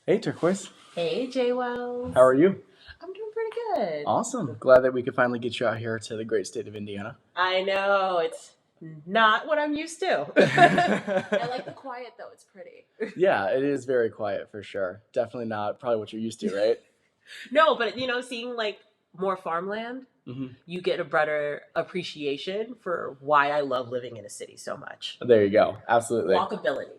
Hey, Turquoise. Hey, J Wells. How are you? I'm doing pretty good. Awesome. Glad that we could finally get you out here to the great state of Indiana. I know, it's not what I'm used to. I like the quiet, though. It's pretty. Yeah, it is very quiet for sure. Definitely not probably what you're used to, right? No, but, seeing, more farmland, Mm-hmm. you get a better appreciation for why I love living in a city so much. There you go. Absolutely. Walkability.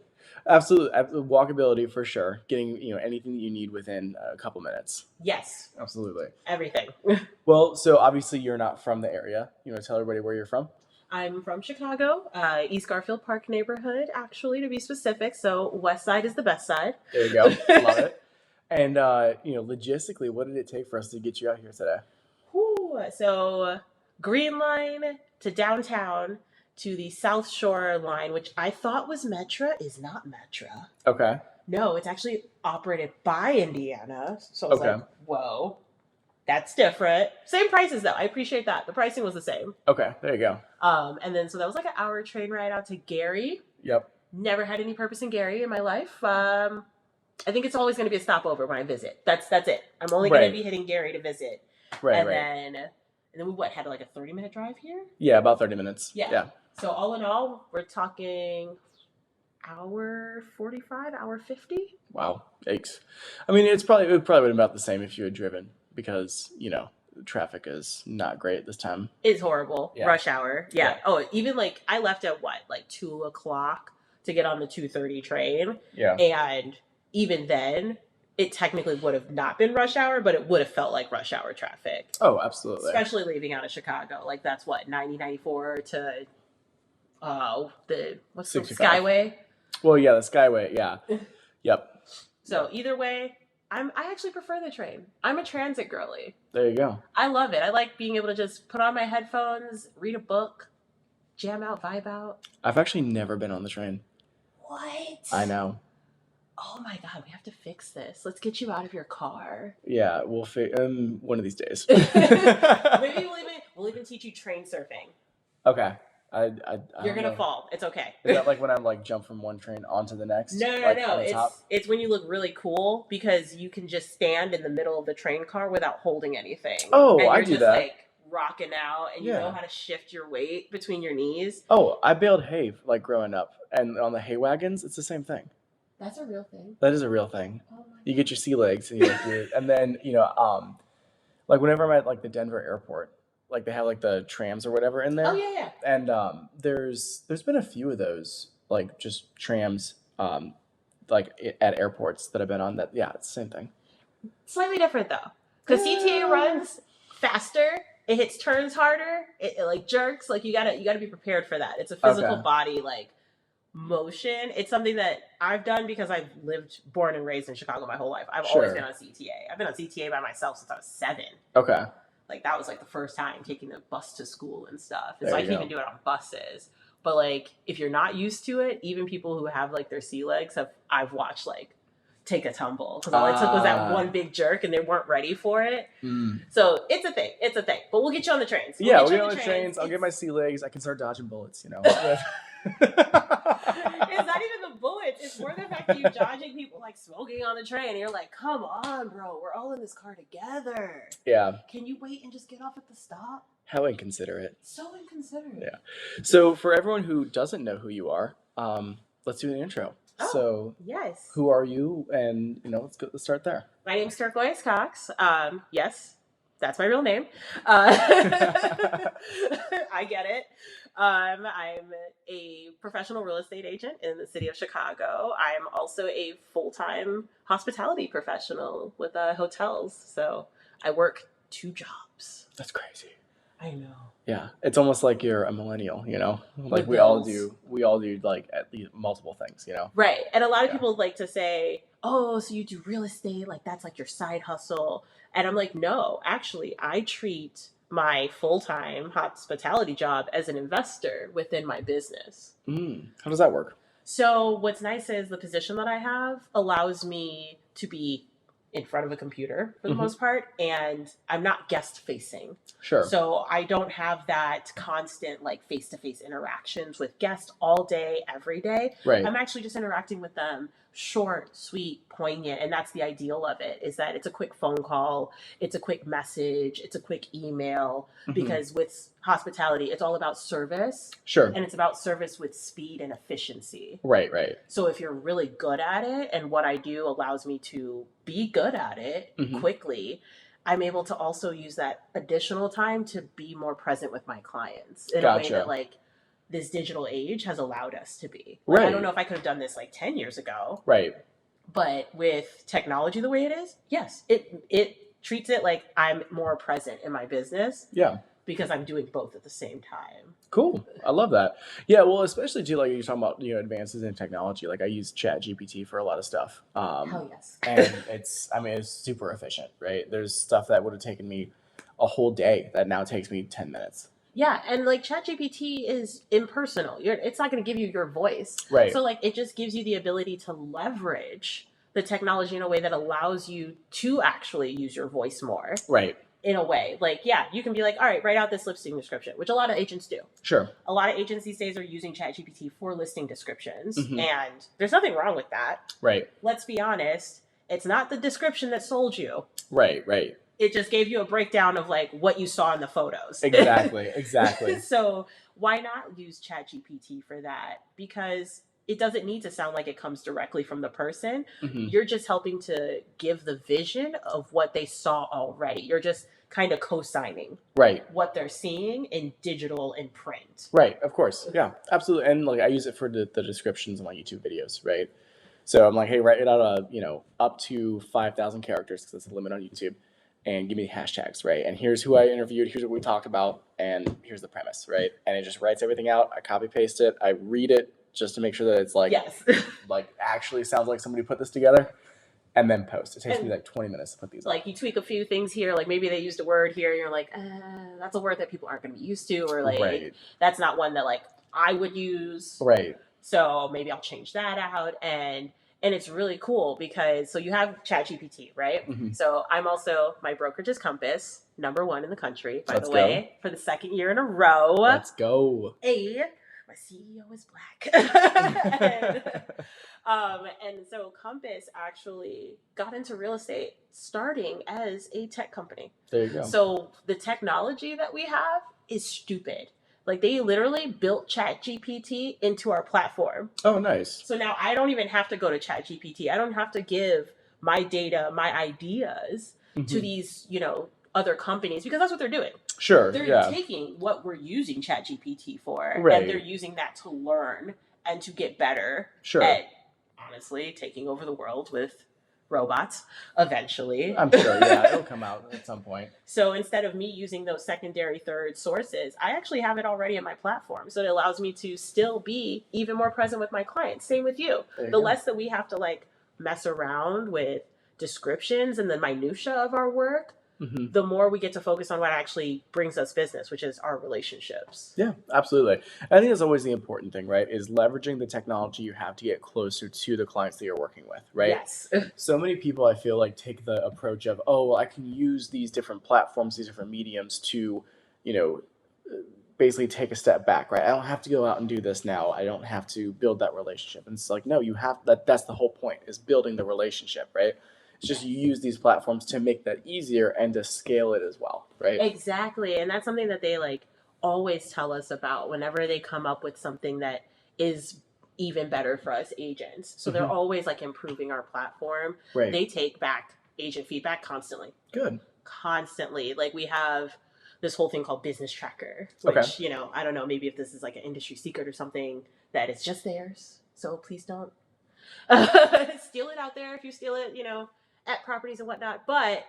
Absolutely. Walkability for sure. Getting, anything that you need within a couple minutes. Yes. Absolutely. Everything. Well, so obviously you're not from the area. You want to tell everybody where you're from? I'm from Chicago, East Garfield Park neighborhood, actually, to be specific. So West Side is the best side. There you go. Love it. And, logistically, what did it take for us to get you out here today? So Green Line to downtown to the South Shore line, which I thought was Metra, is not Metra. Okay. No, it's actually operated by Indiana. So I was Okay. like, whoa, that's different. Same prices, though. I appreciate that. The pricing was the same. Okay. There you go. And then, so that was like an hour train ride out to Gary. Yep. Never had any purpose in Gary in my life. I think it's always going to be a stopover when I visit. That's it. I'm only going to be hitting Gary to visit. Right. And then we had like a 30-minute drive here? Yeah, about 30 minutes. Yeah. So all in all, we're talking hour 45, hour 50. Wow. Yikes. I mean, it would probably been about the same if you had driven because, traffic is not great this time. It's horrible. Yeah. Rush hour. Yeah. Oh, even I left at 2 o'clock to get on the 2:30 train. Yeah. And even then, it technically would have not been rush hour, but it would have felt like rush hour traffic. Oh, absolutely. Especially leaving out of Chicago. That's 90-94 to the 65. Skyway? Well, yeah, the Skyway, yeah. Yep. So either way, I actually prefer the train. I'm a transit girly. There you go. I love it. I like being able to just put on my headphones, read a book, jam out, vibe out. I've actually never been on the train. What? I know. Oh my God, we have to fix this. Let's get you out of your car. Yeah, we'll one of these days. Maybe we'll even teach you train surfing. Okay. You're gonna fall. It's okay. Is that like when I'm jump from one train onto the next? No. It's when you look really cool because you can just stand in the middle of the train car without holding anything. Oh, and I do that. Rocking out, and you know how to shift your weight between your knees. Oh, I baled hay growing up, and on the hay wagons, it's the same thing. That's a real thing. That is a real thing. Oh you get your sea legs, and and then whenever I'm at the Denver airport, they have the trams or whatever in there. Oh yeah. And there's been a few of those just trams at airports that I've been on. That it's the same thing. Slightly different though, because CTA runs faster. It hits turns harder. It jerks. You gotta be prepared for that. It's a physical body motion. It's something that I've done because I've born and raised in Chicago my whole life. I've always been on CTA. I've been on CTA by myself since I was 7. Okay. That was the first time taking the bus to school and stuff. And so I can even do it on buses. But if you're not used to it, even people who have their sea legs I've watched take a tumble because all it took was that one big jerk and they weren't ready for it. So it's a thing. But we'll get you on the trains. We'll get on the trains. I'll get my sea legs. I can start dodging bullets. It's not even the bullets. It's more the fact that you're dodging people smoking on the train. And you're come on, bro. We're all in this car together. Yeah. Can you wait and just get off at the stop? How inconsiderate. So inconsiderate. Yeah. So for everyone who doesn't know who you are, let's do an intro. Oh, so yes. Who are you? And let's start there. My name's Turquoise Cox. Yes, that's my real name. I get it. I'm a professional real estate agent in the city of Chicago. I'm also a full-time hospitality professional with hotels. So I work 2 jobs. That's crazy. I know. Yeah, it's almost like you're a millennial, we all do at least multiple things, Right. And a lot of people like to say, oh, so you do real estate, that's your side hustle. And I'm no, actually, I treat my full-time hospitality job as an investor within my business. How does that work? So what's nice is the position that I have allows me to be in front of a computer for the most part, and I'm not guest facing. Sure. So I don't have that constant face-to-face interactions with guests all day, every day. Right. I'm actually just interacting with them short, sweet, poignant. And that's the ideal of it, is that it's a quick phone call, it's a quick message, it's a quick email, because with hospitality, it's all about service. Sure. And it's about service with speed and efficiency. Right, right. So if you're really good at it, and what I do allows me to be good at it quickly, I'm able to also use that additional time to be more present with my clients in a way that like this digital age has allowed us to be. Like, I don't know if I could have done this like 10 years ago. Right. But with technology the way it is, yes, it treats it like I'm more present in my business. Yeah. Because I'm doing both at the same time. Cool. I love that. Yeah, well, especially too, like you're talking about, advances in technology. Like I use ChatGPT for a lot of stuff. Hell yes. And it's super efficient, right? There's stuff that would have taken me a whole day that now takes me 10 minutes. Yeah, and like ChatGPT is impersonal. It's not going to give you your voice. Right. So like it just gives you the ability to leverage the technology in a way that allows you to actually use your voice more. Right. In a way, like, yeah, you can be like, all right, write out this listing description, which a lot of agents do. Sure. A lot of agents these days are using ChatGPT for listing descriptions, and there's nothing wrong with that. Right. Let's be honest. It's not the description that sold you. Right, right. It just gave you a breakdown of like what you saw in the photos. Exactly, exactly. So why not use ChatGPT for that? Because it doesn't need to sound like it comes directly from the person. You're just helping to give the vision of what they saw already. You're just kind of co-signing what they're seeing in digital and print. Right, of course. Yeah, absolutely. And like I use it for the descriptions in my YouTube videos, right? So I'm like, hey, write it out up to 5,000 characters, because that's the limit on YouTube, and give me the hashtags, right? And here's who I interviewed, here's what we talked about, and here's the premise, right? And it just writes everything out. I copy paste it, I read it, just to make sure that it's like, like actually sounds like somebody put this together, and then post. It takes me like 20 minutes to put these like, you tweak a few things here, like maybe they used a word here, and you're like, that's a word that people aren't going to be used to, or like, that's not one that like I would use. Right. So maybe I'll change that out. And it's really cool because, so you have ChatGPT, right? So I'm also, my brokerage is Compass, #1 in the country, by the way, for the second year in a row. Let's go. My CEO is Black. And so Compass actually got into real estate starting as a tech company. There you go. So the technology that we have is stupid. Like they literally built ChatGPT into our platform. Oh, nice. So now I don't even have to go to ChatGPT. I don't have to give my data, my ideas to these, other companies, because that's what they're doing. Sure. They're taking what we're using ChatGPT for, and they're using that to learn and to get better at, honestly, taking over the world with robots eventually. I'm sure, it'll come out at some point. So instead of me using those secondary, third sources, I actually have it already in my platform. So it allows me to still be even more present with my clients. Same with you. The less that we have to like mess around with descriptions and the minutia of our work, the more we get to focus on what actually brings us business, which is our relationships. Yeah, absolutely. I think that's always the important thing, right? Is leveraging the technology you have to get closer to the clients that you're working with, right? Yes. So many people, I feel like, take the approach of, oh, well, I can use these different platforms, these different mediums to, basically take a step back, right? I don't have to go out and do this now. I don't have to build that relationship. And it's like, no, you have that's the whole point, is building the relationship, right? It's just you use these platforms to make that easier and to scale it as well, right? Exactly. And that's something that they like always tell us about whenever they come up with something that is even better for us agents. So they're always like improving our platform. Right. They take back agent feedback constantly. Good. Constantly. Like we have this whole thing called Business Tracker, which, I don't know, maybe if this is like an industry secret or something, that it's just theirs. So please don't steal it out there if you steal it, at properties and whatnot. But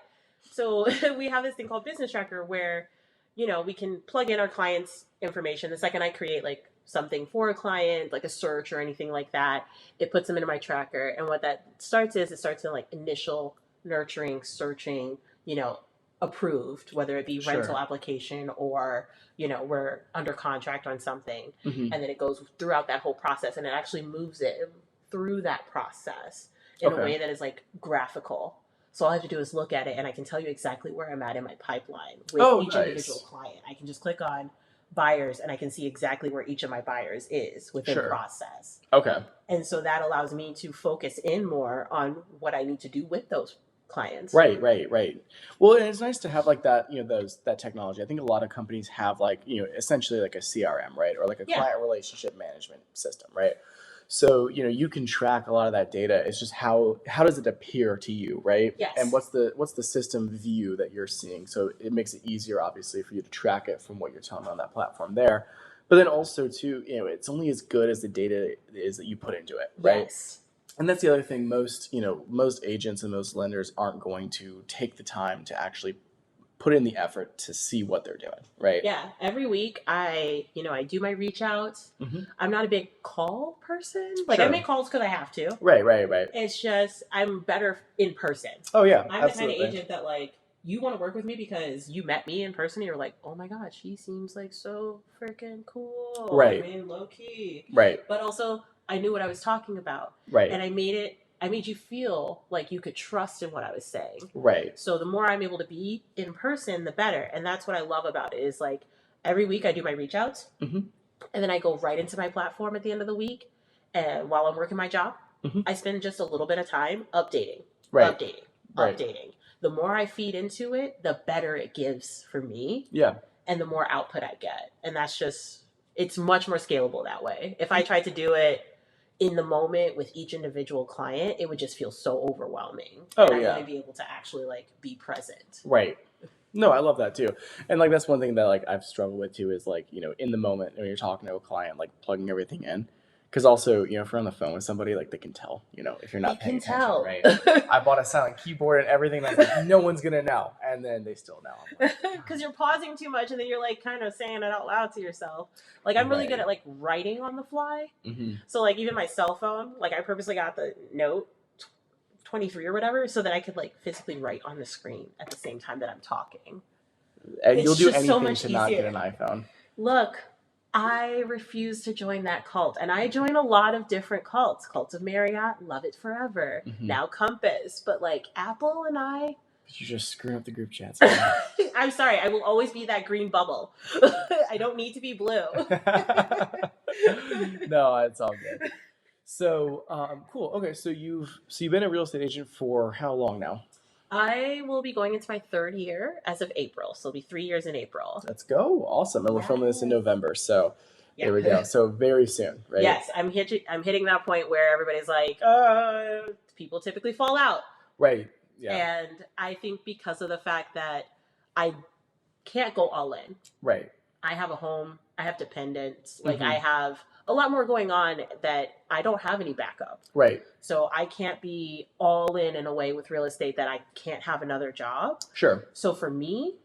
so we have this thing called Business Tracker where, we can plug in our client's information. The second I create like something for a client, like a search or anything like that, it puts them into my tracker. And what that starts is, it starts in like initial nurturing, searching, approved, whether it be rental application or, we're under contract on something. And then it goes throughout that whole process, and it actually moves it through that process in a way that is like graphical. So all I have to do is look at it, and I can tell you exactly where I'm at in my pipeline with each individual client. I can just click on buyers and I can see exactly where each of my buyers is within Sure. process. Okay. And so that allows me to focus in more on what I need to do with those clients. Right. Well, and it's nice to have like that, that technology. I think a lot of companies have like, essentially like a CRM, right? Or like a client relationship management system, right? So, you can track a lot of that data. It's just how does it appear to you, right? Yes. And what's the system view that you're seeing? So it makes it easier, obviously, for you to track it from what you're telling on that platform there. But then also too, it's only as good as the data is that you put into it, right? Yes. And that's the other thing. Most agents and most lenders aren't going to take the time to actually put in the effort to see what they're doing, right? Yeah. Every week I do my reach outs. Mm-hmm. I'm not a big call person. Like Sure. I make calls because I have to. Right. It's just I'm better in person. Oh yeah, I'm absolutely. the kind of agent that like you want to work with me because you met me in person and you're like, oh my god, she seems like so freaking cool. Right. I mean, low key. Right. But also I knew what I was talking about. Right. And I made you feel like you could trust in what I was saying. Right. So the more I'm able to be in person, the better. And that's what I love about it is like every week I do my reach outs Mm-hmm. and then I go right into my platform at the end of the week. And while I'm working my job, Mm-hmm. I spend just a little bit of time updating. Right. The more I feed into it, the better it gives for me. Yeah. And the more output I get. And it's much more scalable that way. If I tried to do it in the moment with each individual client, it would just feel so overwhelming. Oh, and I yeah. want to be able to actually like be present. Right. No, I love that too. And like that's one thing that like I've struggled with too is like, in the moment when you're talking to a client, like plugging everything in. Because also, if you're on the phone with somebody, like they can tell, if you're not paying attention, right? I bought a silent keyboard and everything. That's like, no one's going to know. And then they still know. Because you're pausing too much and then you're like kind of saying it out loud to yourself. Like I'm really good at like writing on the fly. Mm-hmm. So like even my cell phone, like I purposely got the Note 23 or whatever so that I could like physically write on the screen at the same time that I'm talking. And you'll do anything to not get an iPhone. Look, I refuse to join that cult. And I join a lot of different cults. Cult of Marriott, love it forever. Mm-hmm. Now Compass. But like Apple and I... You're just screwing up the group chats. I'm sorry. I will always be that green bubble. I don't need to be blue. No, it's all good. So, cool. Okay, so you've been a real estate agent for how long now? I will be going into my third year as of April. So it'll be 3 years in April. Let's go. Awesome. And we're filming this in November. So there we go. So very soon, right? Yes. I'm hitting that point where everybody's like, people typically fall out. Right. Yeah. And I think because of the fact that I can't go all in. Right. I have a home. I have dependents. Like I have a lot more going on that I don't have any backup. Right. So I can't be all in a way with real estate that I can't have another job. Sure. So for me,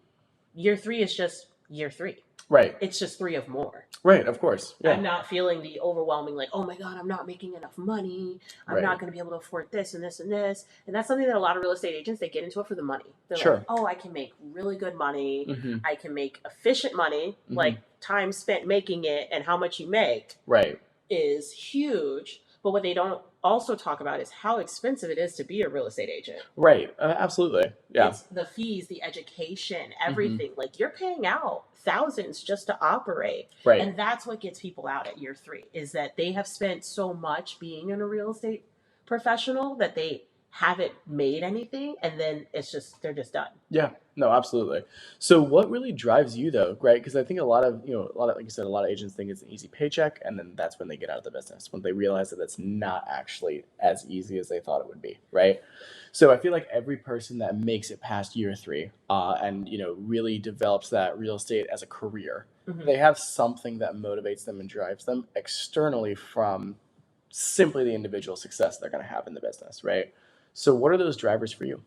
year 3 is just year 3. Right. It's just 3 of more. Right. Of course. Yeah. I'm not feeling the overwhelming, like, oh my God, I'm not making enough money. I'm not going to be able to afford this and this and this. And that's something that a lot of real estate agents, they get into it for the money. They're like, oh, I can make really good money. Mm-hmm. I can make efficient money, like time spent making it and how much you make. Right. Is huge. But what they don't also talk about is how expensive it is to be a real estate agent. Right. Absolutely. Yeah. It's the fees, the education, everything. Like you're paying out thousands just to operate. Right. And that's what gets people out at year 3 is that they have spent so much being in a real estate professional that they haven't made anything. And then they're just done. Yeah. No, absolutely. So what really drives you though, right? Because I think a lot of, like you said, a lot of agents think it's an easy paycheck. And then that's when they get out of the business, when they realize that it's not actually as easy as they thought it would be. Right. So I feel like every person that makes it past year 3 and, really develops that real estate as a career, they have something that motivates them and drives them externally from simply the individual success they're going to have in the business. Right. So what are those drivers for you?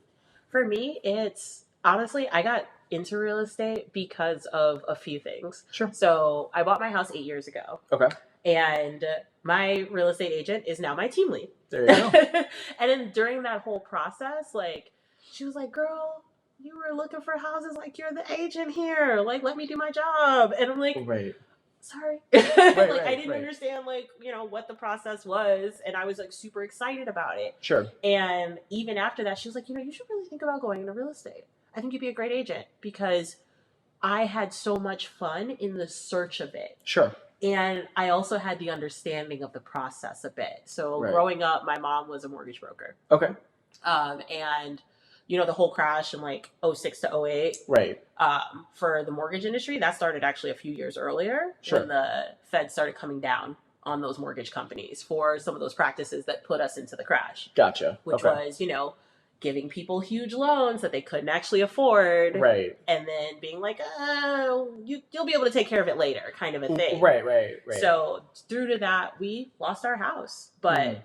For me, it's honestly, I got into real estate because of a few things. Sure. So I bought my house 8 years ago. Okay. And my real estate agent is now my team lead. There you go. And then during that whole process, like, she was like, girl, you were looking for houses, like, you're the agent here. Like, let me do my job. And I'm like, right. Sorry. Right, I didn't understand, like, what the process was. And I was, like, super excited about it. Sure. And even after that, she was like, you should really think about going into real estate. I think you'd be a great agent because I had so much fun in the search of it. Sure. And I also had the understanding of the process a bit. So Right. growing up, my mom was a mortgage broker. Okay. And the whole crash in like 06 to 08 Right. for the mortgage industry, that started actually a few years earlier Sure. when the Fed started coming down on those mortgage companies for some of those practices that put us into the crash. Gotcha. Which Okay. was, giving people huge loans that they couldn't actually afford. Right. And then being like, you'll be able to take care of it later, kind of a thing. Right. So through to that, we lost our house, but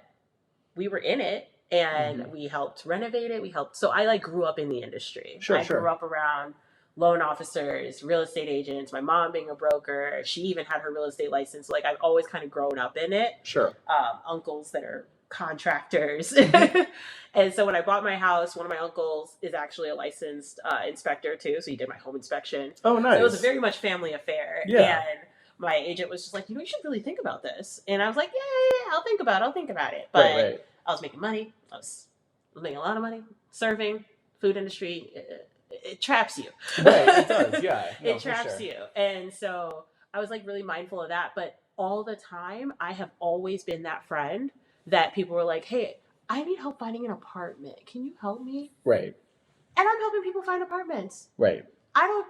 we were in it. And we helped renovate it. So I grew up in the industry. I grew up around loan officers, real estate agents, my mom being a broker. She even had her real estate license. Like I've always kind of grown up in it. Sure. Uncles that are contractors. And so when I bought my house, one of my uncles is actually a licensed inspector too. So he did my home inspection. Oh, nice. So it was a very much family affair. Yeah. And my agent was just like, you should really think about this. And I was like, yeah, I'll think about it. But right. I was making money. I was making a lot of money. Serving, food industry, it traps you. Right, it does, yeah. No, it traps you. And so I was really mindful of that. But all the time, I have always been that friend that people were like, hey, I need help finding an apartment. Can you help me? Right. And I'm helping people find apartments. Right.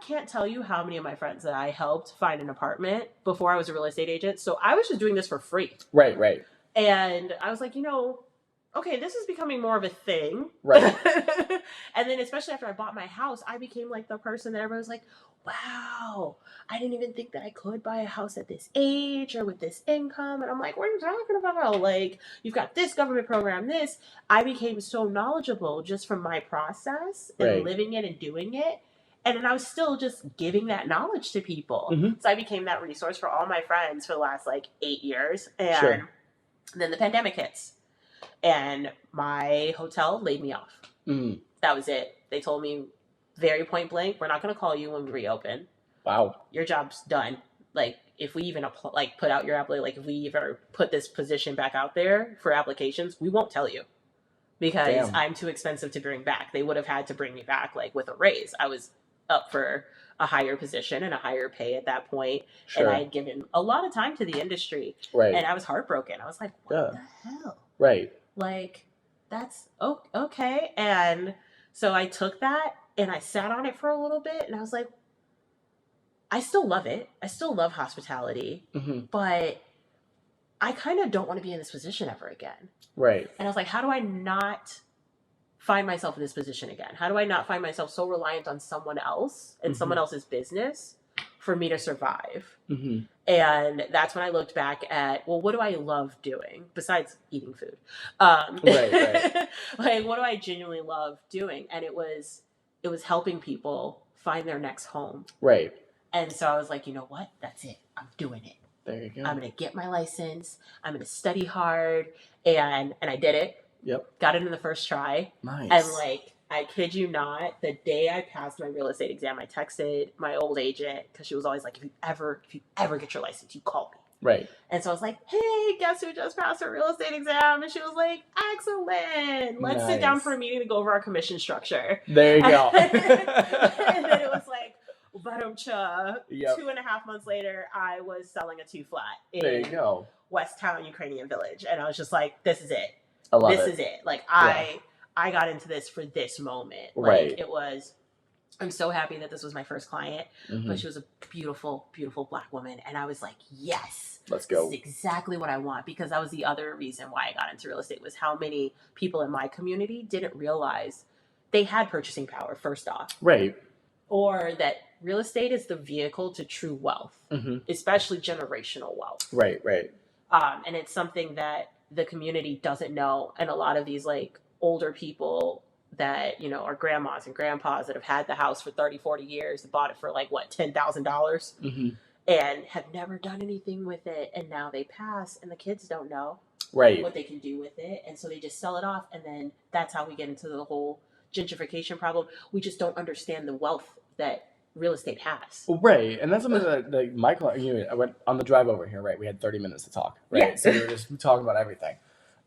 Can't tell you how many of my friends that I helped find an apartment before I was a real estate agent. So I was just doing this for free. Right. And I was like, okay, this is becoming more of a thing. Right. And then especially after I bought my house, I became the person that everybody was like, wow, I didn't even think that I could buy a house at this age or with this income. And I'm like, what are you talking about? You've got this government program, this. I became so knowledgeable just from my process and living it and doing it. And then I was still just giving that knowledge to people. So I became that resource for all my friends for the last 8 years. And then the pandemic hits. And my hotel laid me off. That was it. They told me very point blank, we're not going to call you when we reopen. Wow. Your job's done. If we even put out your if we even put this position back out there for applications, we won't tell you because I'm too expensive to bring back. They would have had to bring me back with a raise. I was up for a higher position and a higher pay at that point. Sure. And I had given a lot of time to the industry. Right. And I was heartbroken. I was like, what the hell? Right. That's okay. And so I took that and I sat on it for a little bit and I was like, I still love it. I still love hospitality, but I kind of don't want to be in this position ever again. Right. And I was like, how do I not find myself in this position again? How do I not find myself so reliant on someone else and someone else's business for me to survive? And that's when I looked back at, well, what do I love doing besides eating food? Right. What do I genuinely love doing? And it was helping people find their next home. Right. And so I was like, you know what? That's it. I'm doing it. There you go. I'm going to get my license. I'm going to study hard. And I did it. Yep. Got it in the first try. Nice. And I kid you not, the day I passed my real estate exam, I texted my old agent because she was always like, if you ever get your license, you call me. Right. And so I was like, hey, guess who just passed her real estate exam? And she was like, excellent. Let's sit down for a meeting to go over our commission structure. There you go. And then it was like, Badum-cha. Yep. 2.5 months later, I was selling a 2-flat in there you go. West Town Ukrainian Village. And I was just like, this is it. I love this is it. I got into this for this moment. Right. I'm so happy that this was my first client, but she was a beautiful, beautiful Black woman. And I was like, yes, let's go. This is exactly what I want. Because that was the other reason why I got into real estate was how many people in my community didn't realize they had purchasing power, first off. Right. Or that real estate is the vehicle to true wealth, especially generational wealth. Right. And it's something that the community doesn't know. And a lot of these older people that, are grandmas and grandpas that have had the house for 30, 40 years, bought it for $10,000 and have never done anything with it. And now they pass and the kids don't know what they can do with it. And so they just sell it off. And then that's how we get into the whole gentrification problem. We just don't understand the wealth that real estate has. Right. And that's something that Michael, I went on the drive over here, right? We had 30 minutes to talk, right? Yeah. So we were just talking about everything.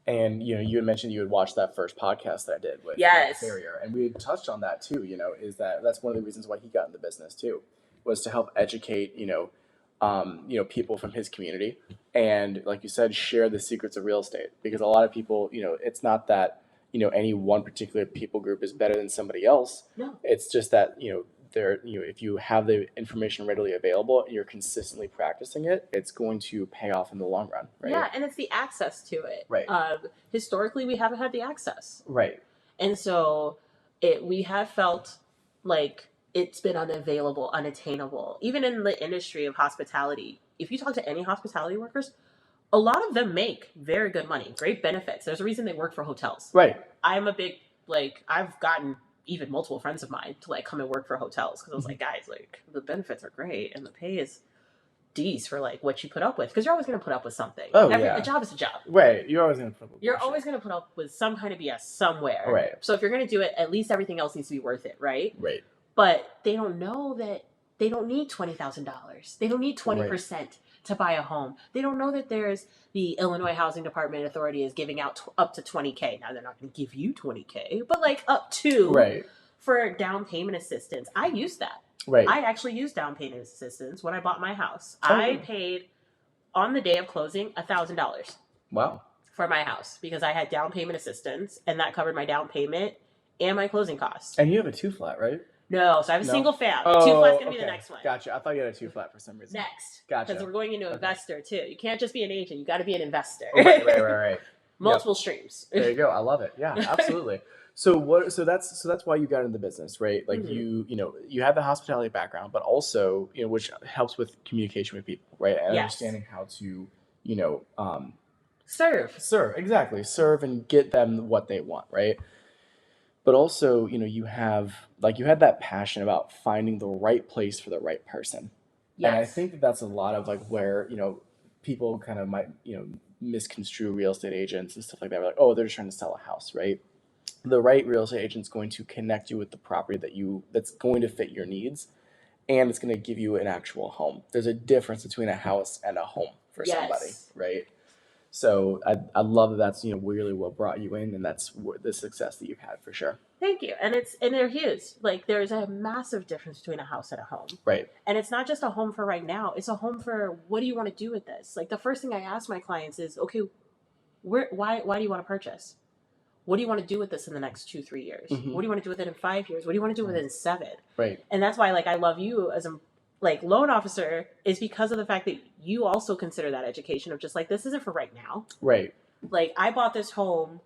And, you had mentioned you had watched that first podcast that I did with Yes. Farrier. And we had touched on that too, is that's one of the reasons why he got in the business too. was to help educate, people from his community, and like you said, share the secrets of real estate. Because a lot of people, it's not that, any one particular people group is better than somebody else. No. It's just that, if you have the information readily available and you're consistently practicing it, it's going to pay off in the long run, right? Yeah, and it's the access to it. Right. Historically, we haven't had the access. Right. And so we have felt like it's been unavailable, unattainable. Even in the industry of hospitality, if you talk to any hospitality workers, a lot of them make very good money, great benefits. There's a reason they work for hotels. Right. I'm a big, I've gotten even multiple friends of mine to come and work for hotels because I was like, guys, the benefits are great and the pay is D's for what you put up with, because you're always going to put up with something. A job is a job. Right. You're always going to put up with You're always going to put up with some kind of BS somewhere. Right. So if you're going to do it, at least everything else needs to be worth it, right? Right. But they don't know that they don't need $20,000. They don't need 20% to buy a home. They don't know that there's the Illinois Housing Department Authority is giving out up to $20K. Now they're not going to give you $20K, but up to for down payment assistance. I used that. Right. I actually used down payment assistance when I bought my house. I paid on the day of closing $1,000. Wow. For my house because I had down payment assistance and that covered my down payment and my closing costs. And you have a 2-flat, right? No, so I have a single fam. Oh, 2-flat's going to be the next one. Gotcha. I thought you had a 2-flat for some reason. Next. Gotcha. Because we're going into investor too. You can't just be an agent. You got to be an investor. Right. Multiple streams. There you go. I love it. Yeah, absolutely. So that's why you got into the business, right? You have the hospitality background, but also, which helps with communication with people, right? And understanding how to, serve and get them what they want, right? But also, you had that passion about finding the right place for the right person. Yes. And I think that's a lot of where, people kind of might, misconstrue real estate agents and stuff like that. We're like, oh, they're just trying to sell a house, right? The right real estate agent is going to connect you with the property that's going to fit your needs, and it's going to give you an actual home. There's a difference between a house and a home for somebody, right? So I love that that's really what brought you in, and that's the success that you've had for sure. Thank you. And they're huge. There's a massive difference between a house and a home. Right. And it's not just a home for right now. It's a home for what do you want to do with this? The first thing I ask my clients is, okay, why do you want to purchase? What do you want to do with this in the next 2-3 years? Mm-hmm. What do you want to do with it in 5 years? What do you want to do with it in 7? Right. And that's why I love you as a loan officer, is because of the fact that you also consider that education of just this isn't for right now. Right. I bought this home.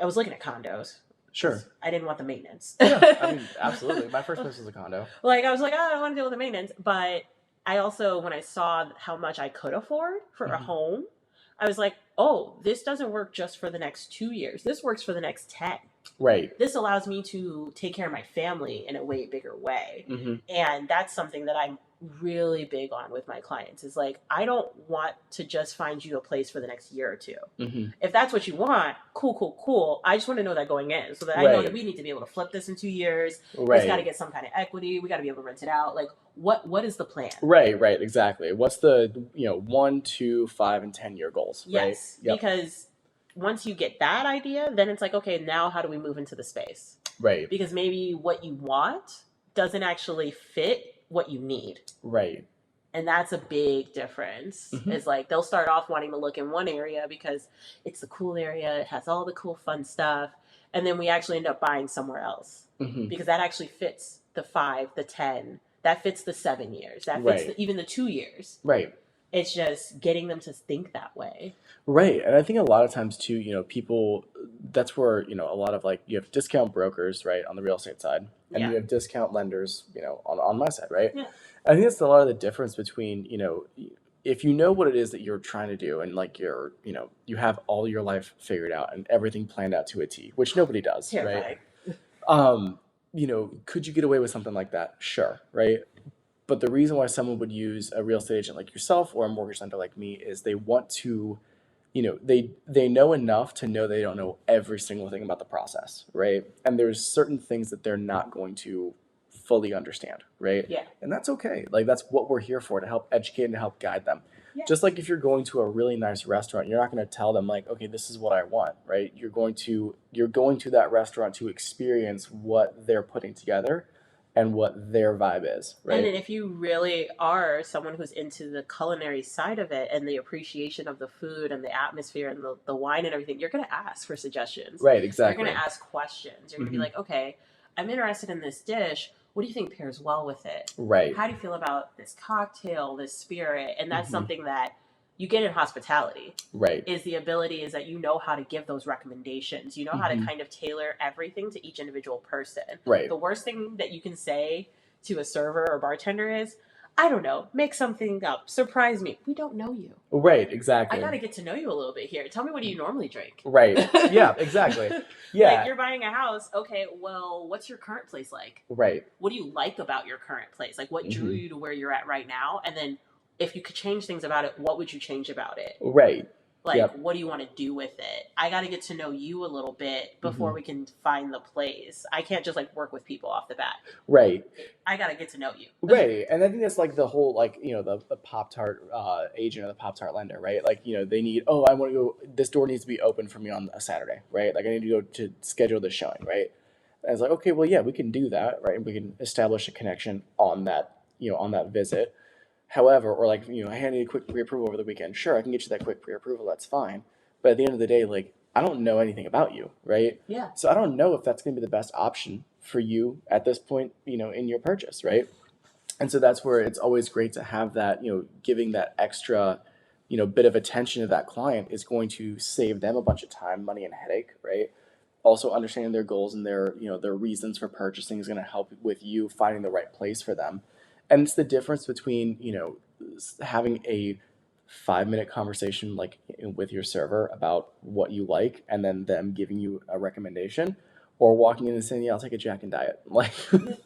I was looking at condos. Sure. I didn't want the maintenance. Yeah, absolutely. My first place was a condo. I was I don't want to deal with the maintenance. But I also, when I saw how much I could afford for a home, I was like, oh, this doesn't work just for the next 2 years. This works for the next 10. Right. This allows me to take care of my family in a way bigger way. Mm-hmm. And that's something that I'm really big on with my clients is I don't want to just find you a place for the next year or 2. Mm-hmm. If that's what you want, cool. I just want to know that going in so that I know that we need to be able to flip this in 2 years. Right. It's got to get some kind of equity. We got to be able to rent it out. What is the plan? Right, exactly. What's the 1, 2, 5, and 10-year goals? Yes, right? Because once you get that idea, then it's okay, now how do we move into the space? Right. Because maybe what you want doesn't actually fit what you need. Right. And that's a big difference. Mm-hmm. It's they'll start off wanting to look in one area because it's the cool area. It has all the cool fun stuff. And then we actually end up buying somewhere else because that actually fits the 5, the 10. That fits the 7 years. That fits even the 2 years. Right. It's just getting them to think that way. Right. And I think a lot of times too, people, that's where, a lot of you have discount brokers, right, on the real estate side. And you have discount lenders, on my side, right? Yeah. I think that's a lot of the difference between, if you know what it is that you're trying to do and you're, you have all your life figured out and everything planned out to a T, which nobody does, right? Could you get away with something like that? Sure, right? But the reason why someone would use a real estate agent like yourself or a mortgage lender like me is they want to, they know enough to know they don't know every single thing about the process, right? And there's certain things that they're not going to fully understand, right? Yeah. And that's okay. That's what we're here for, to help educate and to help guide them. Yeah. Just like if you're going to a really nice restaurant, you're not going to tell them okay, this is what I want, right? You're going to that restaurant to experience what they're putting together and what their vibe is, right? And then if you really are someone who's into the culinary side of it and the appreciation of the food and the atmosphere and the wine and everything, you're going to ask for suggestions. Right, exactly. You're going to ask questions. You're going to be like, okay, I'm interested in this dish. What do you think pairs well with it? Right. How do you feel about this cocktail, this spirit? And that's something that you get in hospitality. Right. Is the ability is that you know how to give those recommendations. You know how to kind of tailor everything to each individual person. Right. The worst thing that you can say to a server or bartender is, I don't know, make something up, surprise me. We don't know you. Right, exactly. I got to get to know you a little bit here. Tell me, what do you normally drink? Right. Yeah, exactly. Yeah. Like, you're buying a house. Okay, well, what's your current place like? Right. What do you like about your current place? Like, what drew you to where you're at right now? And then if you could change things about it, what would you change about it? Right. Like, what do you want to do with it? I got to get to know you a little bit before we can find the place. I can't just like work with people off the bat. Right. I got to get to know you. Right. And I think that's like the whole, like, you know, the Pop-Tart agent or the Pop-Tart lender, right? Like, you know, they need, I want to go, this door needs to be open for me on a Saturday, right? Like, I need to go to schedule the showing, right? And it's like, okay, well, yeah, we can do that, right? We can establish a connection on that, you know, on that visit. However, or like, you know, I need a quick pre-approval over the weekend. Sure, I can get you that quick pre-approval. That's fine. But at the end of the day, like, I don't know anything about you, right? Yeah. So I don't know if that's going to be the best option for you at this point, you know, in your purchase, right? And so that's where it's always great to have that, you know, giving that extra, you know, bit of attention to that client is going to save them a bunch of time, money, and headache, right? Also understanding their goals and their, you know, their reasons for purchasing is going to help with you finding the right place for them. And it's the difference between, you know, having a 5-minute conversation like with your server about what you like and then them giving you a recommendation, or walking in and saying, yeah, I'll take a Jack and Diet. Like,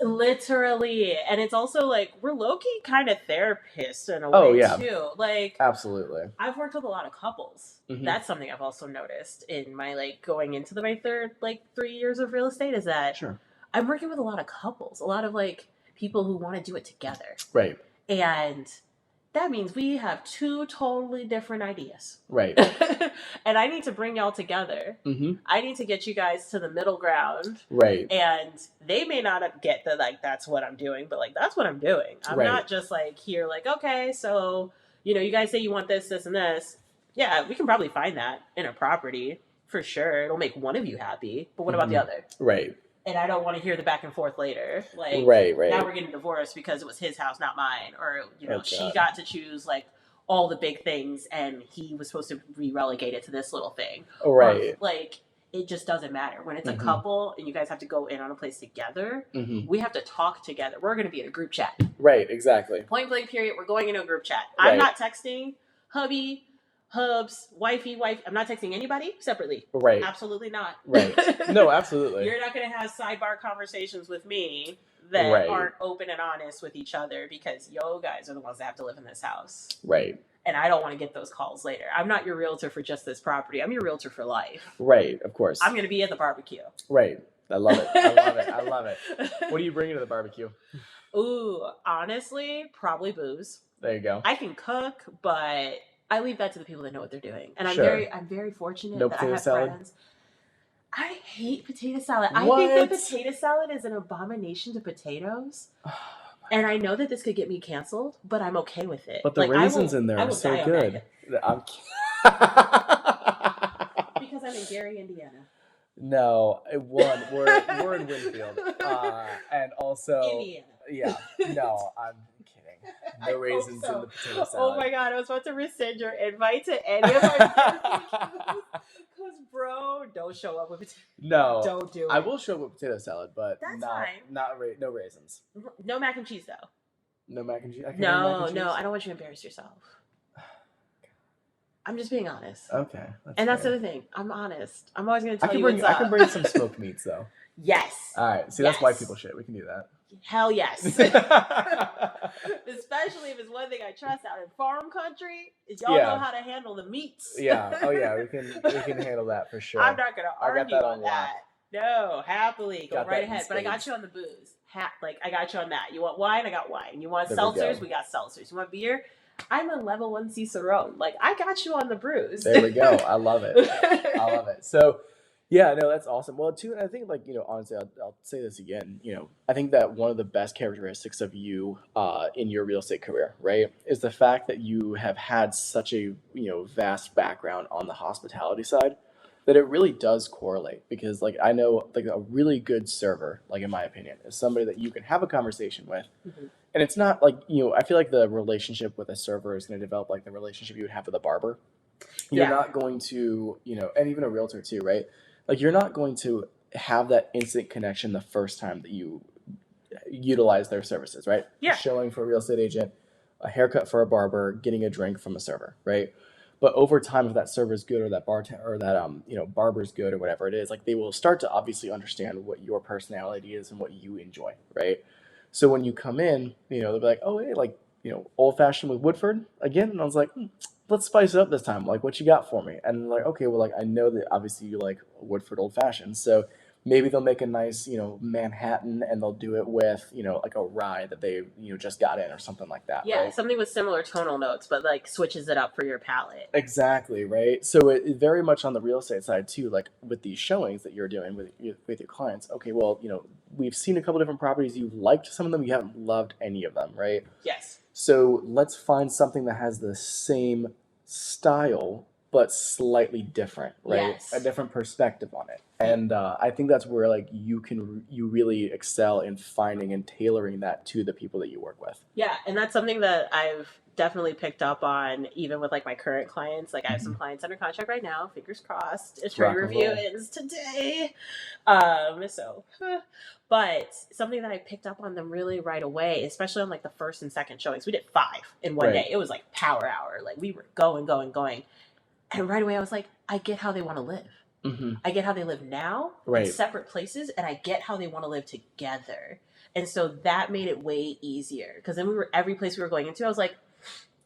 literally. And it's also like, we're low-key kind of therapists in a way too. Like, absolutely. I've worked with a lot of couples. That's something I've also noticed in my, like, going into my third, like, 3 years of real estate, is that I'm working with a lot of couples, a lot of, like, people who want to do it together. Right. And that means we have two totally different ideas. Right. And I need to bring y'all together. I need to get you guys to the middle ground. Right. And they may not get the, like, that's what I'm doing, but, like, that's what I'm doing. I'm not just, like, here, like, okay, so, you know, you guys say you want this, this, and this. Yeah, we can probably find that in a property for sure. It'll make one of you happy. But what about the other? Right. And I don't want to hear the back and forth later. Like, right. Now we're getting divorced because it was his house, not mine. Or, you know, she got to choose, like, all the big things and he was supposed to be relegated to this little thing. Right. Or, like, it just doesn't matter. When it's a couple and you guys have to go in on a place together, we have to talk together. We're going to be in a group chat. Right, exactly. Point blank period. We're going into a group chat. I'm not texting hubby, hubs, wifey, wife. I'm not texting anybody separately. Right. Absolutely not. Right. No, absolutely. You're not going to have sidebar conversations with me that aren't open and honest with each other, because yo guys are the ones that have to live in this house. Right. And I don't want to get those calls later. I'm not your realtor for just this property. I'm your realtor for life. Right, of course. I'm going to be at the barbecue. Right. I love it. I love it. I love it. What do you bring to the barbecue? Ooh, honestly, probably booze. There you go. I can cook, but I leave that to the people that know what they're doing. And I'm very fortunate that I have friends. I hate potato salad. What? I think that potato salad is an abomination to potatoes. And I know that this could get me canceled, but I'm okay with it. But the raisins in there are so good. Because I'm in Gary, Indiana. No, we're in Winfield, and also Indiana. Yeah, no, I'm kidding. No raisins in the potato salad. Oh my god, I was about to rescind your invite to any of our because bro, don't show up with potato. No, don't do it. I will show up with potato salad, but that's no raisins. No mac and cheese though. No mac and cheese. No, I don't want you to embarrass yourself. I'm just being honest. Okay. That's the other thing. I'm honest. I'm always going to tell you what's up. I can bring some smoked meats, though. Yes. All right. See, that's white people shit. We can do that. Hell yes. Especially if it's one thing I trust out in farm country, is y'all know how to handle the meats. Yeah. Oh, yeah. We can handle that for sure. I'm not going to argue on that. No, happily. Go right ahead. But I got you on the booze. I got you on that. You want wine? I got wine. You want seltzers? We got seltzers. You want beer? I'm a level 1 Cicerone. Like, I got you on the bruise. There we go. I love it. I love it. So, Yeah, no, that's awesome. Well, too, and I think, like, honestly, I'll say this again. I think that one of the best characteristics of you in your real estate career, right, is the fact that you have had such a vast background on the hospitality side that it really does correlate. Because, like, I know, like, a really good server, like, in my opinion, is somebody that you can have a conversation with. Mhm. And it's not like, I feel like the relationship with a server is going to develop like the relationship you would have with a barber. You're Yeah. not going to, and even a realtor too, right? Like, you're not going to have that instant connection the first time that you utilize their services, right? Yeah. Showing for a real estate agent, a haircut for a barber, getting a drink from a server, right? But over time, if that server is good, or that barber's good, or whatever it is, like, they will start to obviously understand what your personality is and what you enjoy, right? So when you come in, they'll be like, oh, hey, like, old fashioned with Woodford again. And I was like, let's spice it up this time. Like, what you got for me? And like, okay, well, like, I know that obviously you like Woodford old fashioned. So maybe they'll make a nice, Manhattan, and they'll do it with, like a rye that they, just got in, or something like that. Yeah, right? something with similar tonal notes, but like switches it up for your palate. Exactly, right? So it very much on the real estate side too, like with these showings that you're doing with your clients. Okay, well, we've seen a couple different properties. You've liked some of them. You haven't loved any of them, right? Yes. So let's find something that has the same style but slightly different, right? Yes. A different perspective on it. And I think that's where, like, you really excel in finding and tailoring that to the people that you work with. Yeah, and that's something that I've definitely picked up on, even with like my current clients. Like, I have some clients under contract right now. Fingers crossed. Attorney review ends today. But something that I picked up on them really right away, especially on like the first and second showings. We did 5 in one day. It was like power hour. Like, we were going. And right away I was like, I get how they want to live. Mm-hmm. I get how they live now in separate places, and I get how they want to live together. And so that made it way easier, because then every place we were going into, I was like,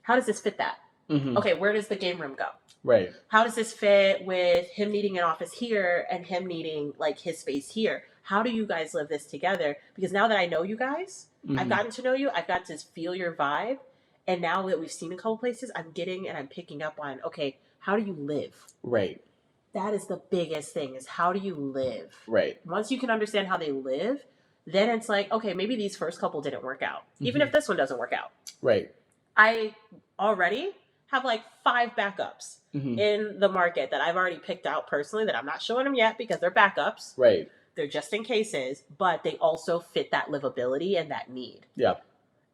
how does this fit that? Mm-hmm. Okay, where does the game room go? Right. How does this fit with him needing an office here and him needing like his space here? How do you guys live this together? Because now that I know you guys, I've gotten to know you, I've got to feel your vibe. And now that we've seen a couple places, I'm picking up on, okay, how do you live? Right. That is the biggest thing, is how do you live? Right. Once you can understand how they live, then it's like, okay, maybe these first couple didn't work out. Even if this one doesn't work out. Right. I already have like 5 backups in the market that I've already picked out personally, that I'm not showing them yet because they're backups. Right. They're just in cases, but they also fit that livability and that need. Yeah.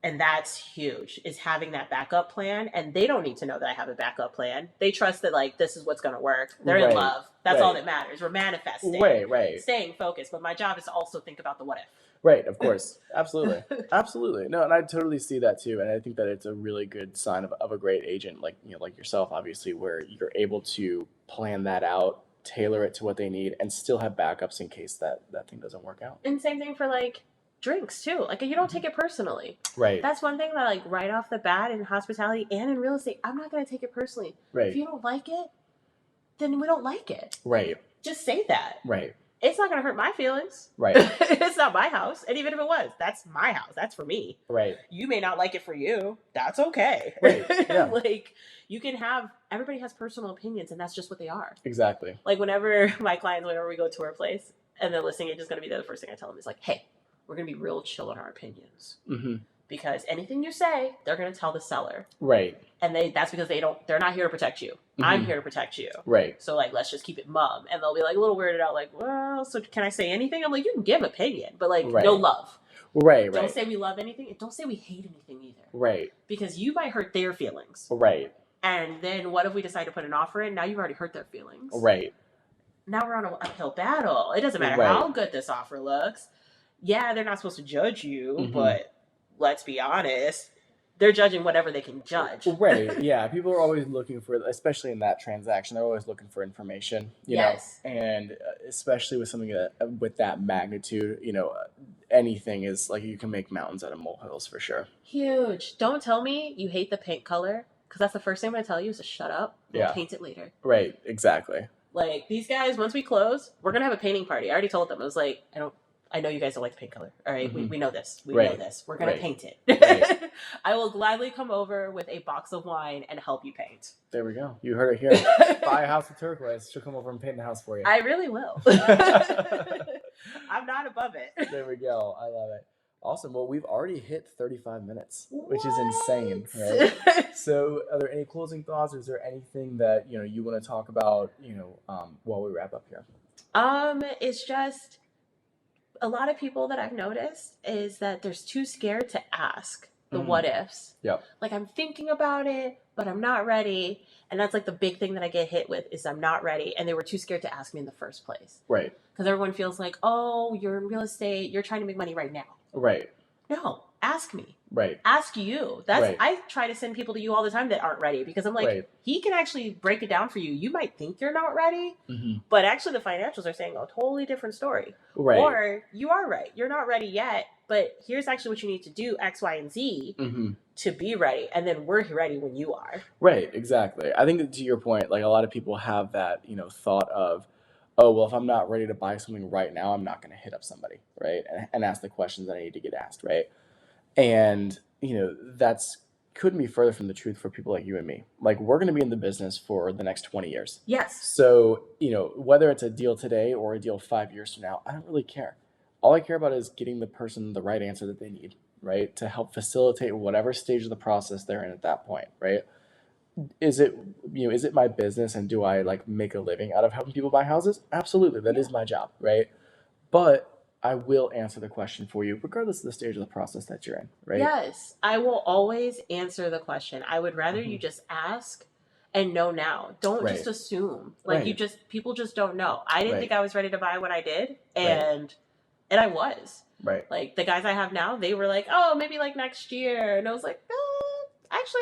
And that's huge, is having that backup plan. And they don't need to know that I have a backup plan. They trust that, like, this is what's going to work. They're in love. That's all that matters. We're manifesting. Right. Staying focused. But my job is to also think about the what if. Right, of course. Absolutely. Absolutely. No, and I totally see that too. And I think that it's a really good sign of a great agent, like, like yourself, obviously, where you're able to plan that out, tailor it to what they need, and still have backups in case that thing doesn't work out. And same thing for, like, drinks too. Like, you don't take it personally. Right. That's one thing that, like, right off the bat in hospitality and in real estate, I'm not going to take it personally. Right. If you don't like it, then we don't like it. Right. Just say that. Right. It's not going to hurt my feelings. Right. It's not my house. And even if it was, that's my house. That's for me. Right. You may not like it for you. That's okay. Right. Yeah. Like, you can everybody has personal opinions, and that's just what they are. Exactly. Like, whenever we go to our place and the listing agent's going to be there, the first thing I tell them is like, hey, we're going to be real chill in our opinions. Mm-hmm. Because anything you say, they're going to tell the seller. Right. And that's because they're not here to protect you. Mm-hmm. I'm here to protect you. Right. So, like, let's just keep it mum. And they'll be like a little weirded out, like, well, so can I say anything? I'm like, you can give an opinion, but like, no love. Right. Don't say we love anything. And don't say we hate anything either. Right. Because you might hurt their feelings. Right. And then what if we decide to put an offer in? Now you've already hurt their feelings. Right. Now we're on an uphill battle. It doesn't matter how good this offer looks. Yeah, they're not supposed to judge you, but let's be honest, they're judging whatever they can judge. Right. Yeah. People are always looking for, especially in that transaction, they're always looking for information, you know, and especially with something with that magnitude, anything is like, you can make mountains out of molehills for sure. Huge. Don't tell me you hate the paint color, because that's the first thing I'm going to tell you is to shut up and paint it later. Right. Exactly. Like, these guys, once we close, we're going to have a painting party. I already told them. I was like, I know you guys don't like the paint color. All right, we know this. We Right. know this. We're gonna Right. paint it. Right. I will gladly come over with a box of wine and help you paint. There we go. You heard it here. Buy a house with Turquoise. She'll come over and paint the house for you. I really will. I'm not above it. There we go. I love it. Awesome. Well, we've already hit 35 minutes, which is insane, right? So, are there any closing thoughts? Or is there anything that you want to talk about? While we wrap up here. It's just a lot of people that I've noticed is that they're too scared to ask the what ifs. Yep. Like, I'm thinking about it, but I'm not ready. And that's like the big thing that I get hit with is I'm not ready. And they were too scared to ask me in the first place. Right. Because everyone feels like, oh, you're in real estate. You're trying to make money right now. Right. No, ask me. Right. Ask you. That's Right. I try to send people to you all the time that aren't ready because I'm like, Right. he can actually break it down for you. You might think you're not ready, Mm-hmm. but actually the financials are saying a totally different story. Right. Or you are right. You're not ready yet, but here's actually what you need to do, X, Y, and Z Mm-hmm. to be ready. And then we're ready when you are. Right. Exactly. I think that to your point, like a lot of people have that, thought of, oh, well, if I'm not ready to buy something right now, I'm not going to hit up somebody, right? And ask the questions that I need to get asked, right? And, that's couldn't be further from the truth for people like you and me. Like, we're going to be in the business for the next 20 years. Yes. So, whether it's a deal today or a deal 5 years from now, I don't really care. All I care about is getting the person the right answer that they need, right? To help facilitate whatever stage of the process they're in at that point, right? Is it my business and do I like make a living out of helping people buy houses? Absolutely. That is my job, right? But I will answer the question for you regardless of the stage of the process that you're in, right? Yes. I will always answer the question. I would rather you just ask and know now. Don't Right. just assume. Like Right. people just don't know. I didn't Right. think I was ready to buy when I did. And I was. Right. Like the guys I have now, they were like, oh, maybe like next year. And I was like, actually,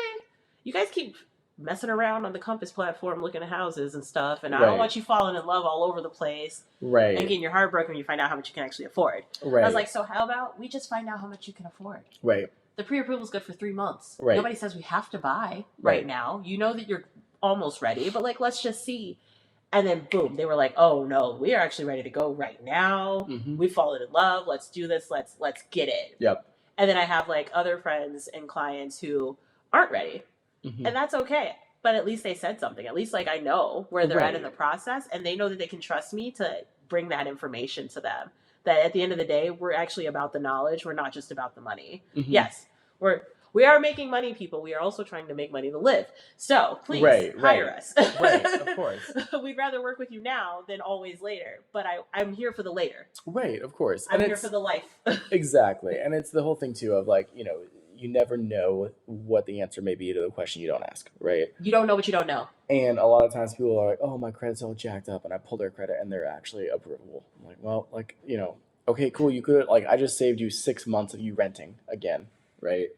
you guys keep messing around on the Compass platform looking at houses and stuff. And I Right. don't want you falling in love all over the place Right. and getting your heart broken when you find out how much you can actually afford. Right. I was like, so how about we just find out how much you can afford? Right. The pre-approval is good for 3 months. Right. Nobody says we have to buy Right. right now. You know that you're almost ready, but like, let's just see. And then boom, they were like, oh no, we are actually ready to go right now. Mhm. We've fallen in love. Let's do this. Let's get it. Yep. And then I have like other friends and clients who aren't ready. Mhm. And that's okay. But at least they said something. At least like I know where they're Right. at in the process and they know that they can trust me to bring that information to them. That at the end of the day, we're actually about the knowledge. We're not just about the money. Mhm. Yes, we are making money, people. We are also trying to make money to live. So please Right, hire right. us. Right, of course. We'd rather work with you now than always later. But I'm here for the later. Right, of course. I'm And here it's for the life. exactly. And it's the whole thing too of like, you never know what the answer may be to the question you don't ask, right? You don't know what you don't know. And a lot of times people are like, oh, my credit's all jacked up, and I pull their credit and they're actually approvable. I'm like, well, like, okay, cool. You could like, I just saved you 6 months of you renting again, right?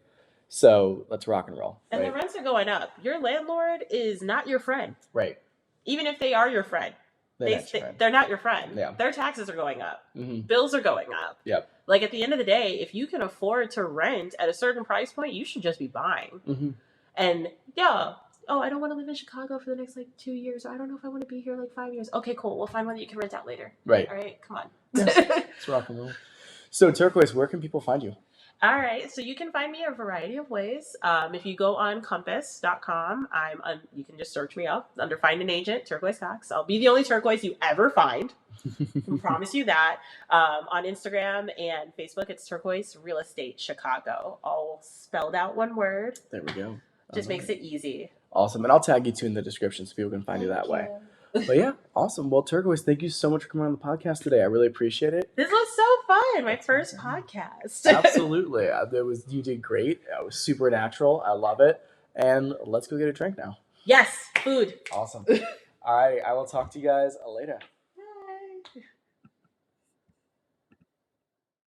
So let's rock and roll. And right? the rents are going up. Your landlord is not your friend. Right. Even if they are your friend. They're not your friend. Yeah. Their taxes are going up. Mm-hmm. Bills are going up. Yep. Like at the end of the day, if you can afford to rent at a certain price point, you should just be buying. Mm-hmm. And yeah, oh, I don't want to live in Chicago for the next like 2 years. Or I don't know if I want to be here like 5 years. Okay, cool. We'll find one that you can rent out later. Right. All right, come on. Let's rock and roll. So Turquoise, where can people find you? All right, so you can find me a variety of ways. If you go on compass.com, you can just search me up under Find an Agent, Turquoise Cox. I'll be the only turquoise you ever find. I promise you that. On Instagram and Facebook, it's Turquoise Real Estate Chicago, all spelled out one word. There we go. Just makes it easy. Awesome. And I'll tag you too in the description so people can find you that way. But yeah, awesome. Well, Turquoise, thank you so much for coming on the podcast today. I really appreciate it. This was so fun. My first podcast. Absolutely. You did great. It was super natural. I love it. And let's go get a drink now. Yes, food. Awesome. All right. I will talk to you guys later.